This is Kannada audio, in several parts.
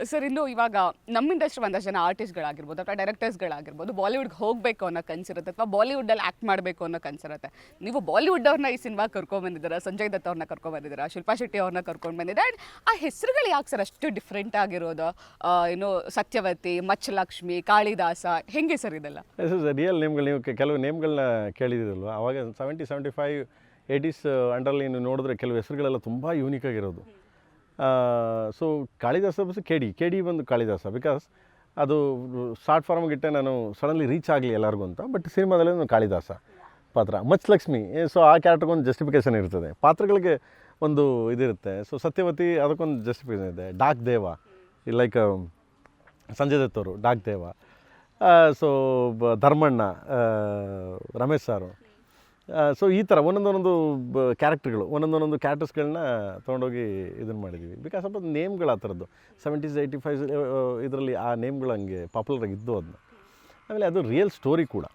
ಸರ್ ಇನ್ನು ಇವಾಗ ನಮ್ಮ ಇಂಡಸ್ಟ್ರಿ ಒಂದಷ್ಟು ಜನ ಆರ್ಟಿಸ್ಟ್ಗಳಾಗಿರ್ಬೋದು ಅಥವಾ ಡೈರೆಕ್ಟರ್ಸ್ಗಳಾಗಿರ್ಬೋದು ಬಾಲಿವುಡ್ಗೆ ಹೋಗಬೇಕು ಅನ್ನೋ ಕನಸಿರುತ್ತೆ ಅಥವಾ ಬಾಲಿವುಡ್ಡಲ್ಲಿ ಆ್ಯಕ್ಟ್ ಮಾಡಬೇಕು ಅನ್ನೋ ಕನಸಿರುತ್ತೆ. ನೀವು ಬಾಲಿವುಡ್ ಅವ್ರನ್ನ ಈ ಸಿನಿಮಾ ಕರ್ಕೊಂಡ್ಬಂದಿದ್ದೀರಾ, ಸಂಜಯ್ ದತ್ ಅವ್ರನ್ನ ಕರ್ಕೊಂಡ್ಬಂದಿದ್ದೀರಾ, ಶಿಲ್ಪಾ ಶೆಟ್ಟಿ ಅವ್ರನ್ನ ಕರ್ಕೊಂಡು ಬಂದಿದ್ದೀರಾ. ಆ್ಯಂಡ್ ಆ ಹೆಸರುಗಳು ಯಾಕೆ ಸರ್ ಅಷ್ಟು ಡಿಫ್ರೆಂಟ್ ಆಗಿರೋದು? ಏನು ಸತ್ಯವತಿ, ಮಚ್ಚಲಕ್ಷ್ಮಿ, ಕಾಳಿದಾಸ, ಹೆಂಗೆ ಸರ್ ಇದೆಲ್ಲ? ರಿಯಲ್ ನೇಮ್ಗಳು ನೀವು ಕೆಲವು ನೇಮ್ಗಳನ್ನ ಕೇಳಿದಿರಲ್ವ, ಆವಾಗ 70, 75, 80s ಅಂಡರಲ್ಲಿ ನೀವು ನೋಡಿದ್ರೆ ಕೆಲವು ಹೆಸರುಗಳೆಲ್ಲ ತುಂಬ ಯೂನಿಕ್ ಆಗಿರೋದು. ಸೊ ಕಾಳಿದಾಸ ಬಸ್ ಕೆ ಡಿ ಬಂದು ಕಾಳಿದಾಸ, ಬಿಕಾಸ್ ಅದು ಶಾರ್ಟ್ ಫಾರ್ಮ್ಗಿಟ್ಟೆ ನಾನು ಸಡನ್ಲಿ ರೀಚ್ ಆಗಲಿ ಎಲ್ಲರಿಗೂ ಅಂತ. ಬಟ್ ಸಿನಿಮಾದಲ್ಲಿ ನಾನು ಕಾಳಿದಾಸ ಪಾತ್ರ. ಮಚ್ಚಲಕ್ಷ್ಮಿ, ಸೊ ಆ ಕ್ಯಾರೆಕ್ಟರ್ಗೊಂದು ಜಸ್ಟಿಫಿಕೇಷನ್ ಇರ್ತದೆ, ಪಾತ್ರಗಳಿಗೆ ಒಂದು ಇದಿರುತ್ತೆ. ಸೊ ಸತ್ಯವತಿ ಅದಕ್ಕೊಂದು ಜಸ್ಟಿಫಿಕೇಷನ್ ಇದೆ. ಡಾಕ್ ದೇವ, ಲೈಕ್ ಸಂಜಯ್ ದತ್ ಅವರು ಡಾಕ್ ದೇವ. ಸೊ ಧರ್ಮಣ್ಣ, ರಮೇಶ್ ಸಾರು. ಸೊ ಈ ಥರ ಒಂದೊಂದೊಂದು ಕ್ಯಾರೆಕ್ಟರ್ಗಳು, ಒಂದೊಂದೊಂದು ಕ್ಯಾರೆಕ್ಟರ್ಸ್ಗಳನ್ನ ತೊಗೊಂಡೋಗಿ ಇದನ್ನು ಮಾಡಿದ್ದೀವಿ. ಬಿಕಾಸ್ ಸ್ವಲ್ಪ ನೇಮ್ಗಳು ಆ ಥರದ್ದು 70s 85s ಇದರಲ್ಲಿ ಆ ನೇಮ್ಗಳು ಹಂಗೆ ಪಾಪ್ಯುಲರ್ ಆಗಿದ್ದು ಅದನ್ನ. ಆಮೇಲೆ ಅದು ರಿಯಲ್ ಸ್ಟೋರಿ ಕೂಡ,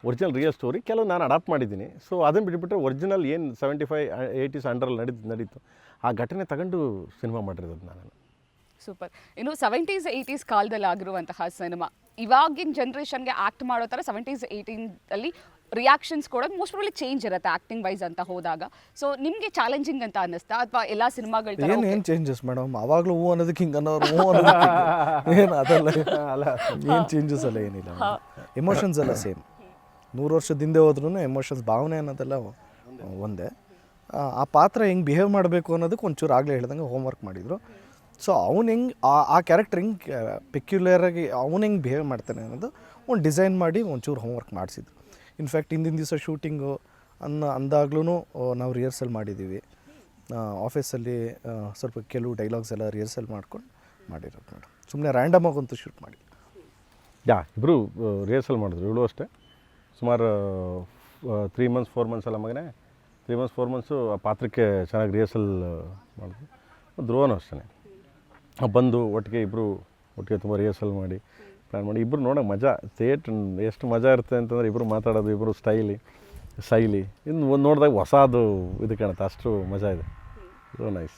ಒರಿಜಿನಲ್ ರಿಯಲ್ ಸ್ಟೋರಿ. ಕೆಲವು ನಾನು ಅಡಾಪ್ಟ್ ಮಾಡಿದ್ದೀನಿ. ಸೊ ಅದನ್ನು ಬಿಟ್ಬಿಟ್ರೆ ಒರಿಜಿನಲ್ ಏನು 75, 80s ಅಂಡರಲ್ಲಿ ನಡೀತು ಆ ಘಟನೆ ತಗೊಂಡು ಸಿನಿಮಾ ಮಾಡಿರೋದು ನಾನು. ಸೂಪರ್. ಇನ್ನು 70s 80s ಕಾಲದಲ್ಲಿ ಆಗಿರುವಂತಹ ಸಿನಿಮಾ ಇವಾಗಿನ ಜನ್ರೇಷನ್ಗೆ ಆ್ಯಕ್ಟ್ ಮಾಡೋ ಥರ 70s 80s ರಿಯಾಕ್ಷನ್ಸ್ ಕೊಡೋದು ಮೋಸ್ಟ್ ಪ್ರಾಬಬ್ಲಿ ಚೇಂಜ್ ಇರುತ್ತೆ ಆ್ಯಕ್ಟಿಂಗ್ ವೈಸ್ ಅಂತ ಹೋದಾಗ. ಸೊ ನಿಮಗೆ ಚಾಲೆಂಜಿಂಗ್ ಅಂತ ಅನ್ನಿಸ್ತಾ ಅಥವಾ ಎಲ್ಲ ಸಿನಿಮಾಗಳು ಏನು ಚೇಂಜಸ್ ಮೇಡಮ್? ಅವಾಗಲೂ ಹೂ ಅನ್ನೋದಕ್ಕೆ ಹಿಂಗೆ ಅನ್ನೋರು ಹೂ ಅನ್ನೋದಕ್ಕೆ ಏನು ಅದೆಲ್ಲ ಅಲ್ಲ, ಏನು ಚೇಂಜಸ್ ಅಲ್ಲ, ಏನಿಲ್ಲ. ಎಮೋಷನ್ಸ್ ಎಲ್ಲ ಸೇಮ್. 100 ವರ್ಷದ ಹಿಂದೆ ಹೋದ್ರೂ ಎಮೋಷನ್ಸ್, ಭಾವನೆ ಅನ್ನೋದೆಲ್ಲ ಒಂದೇ. ಆ ಪಾತ್ರ ಹೆಂಗೆ ಬಿಹೇವ್ ಮಾಡಬೇಕು ಅನ್ನೋದಕ್ಕೆ ಒಂಚೂರು ಆಗಲೇ ಹೇಳ್ದಂಗೆ ಹೋಮ್ವರ್ಕ್ ಮಾಡಿದರು. ಸೊ ಅವ್ನು ಹೆಂಗೆ ಆ ಕ್ಯಾರೆಕ್ಟರ್ ಹೆಂಗೆ ಪೆಕ್ಯುಲರಾಗಿ ಅವ್ನು ಹೆಂಗೆ ಬಿಹೇವ್ ಮಾಡ್ತಾನೆ ಅನ್ನೋದು ಒಂದು ಡಿಸೈನ್ ಮಾಡಿ ಒಂಚೂರು ಹೋಮ್ವರ್ಕ್ ಮಾಡಿಸಿದ್ರು. ಇನ್ಫ್ಯಾಕ್ಟ್ ಹಿಂದಿನ ದಿವಸ ಶೂಟಿಂಗು ಅಂದಾಗ್ಲೂ ನಾವು ರಿಹರ್ಸಲ್ ಮಾಡಿದ್ದೀವಿ. ಆಫೀಸಲ್ಲಿ ಸ್ವಲ್ಪ ಕೆಲವು ಡೈಲಾಗ್ಸ್ ಎಲ್ಲ ರಿಹರ್ಸಲ್ ಮಾಡ್ಕೊಂಡು ಮಾಡಿರೋದು ಮೇಡಮ್. ಸುಮ್ಮನೆ ರ್ಯಾಂಡಮ್ ಆಗಂತೂ ಶೂಟ್ ಮಾಡಿ. ಇಬ್ಬರು ರಿಹರ್ಸಲ್ ಮಾಡಿದ್ರು. ಇವಳು ಅಷ್ಟೇ ಸುಮಾರು 3 months 4 months ಅಲ್ಲ ಮಗನೇ, 3 months 4 months ಆ ಪಾತ್ರಕ್ಕೆ ಚೆನ್ನಾಗಿ ರಿಹರ್ಸಲ್ ಮಾಡಿದ್ರು. ಧ್ರುವನೂ ಅಷ್ಟೇ ಬಂದು ಒಟ್ಟಿಗೆ ತುಂಬ ರಿಹರ್ಸಲ್ ಮಾಡಿ ಪ್ಲ್ಯಾನ್ ಮಾಡಿ ಇಬ್ಬರು ನೋಡೋಕೆ ಮಜಾ. ಥಿಯೇಟ್ರ್ ಎಷ್ಟು ಮಜಾ ಇರುತ್ತೆ ಅಂತಂದರೆ ಇಬ್ಬರು ಮಾತಾಡೋದು, ಇಬ್ಬರು ಶೈಲಿ ಇನ್ನು ಒಂದು ನೋಡಿದಾಗ ಹೊಸದು ಇದು ಕಾಣುತ್ತೆ, ಅಷ್ಟು ಮಜಾ ಇದೆ. So nice.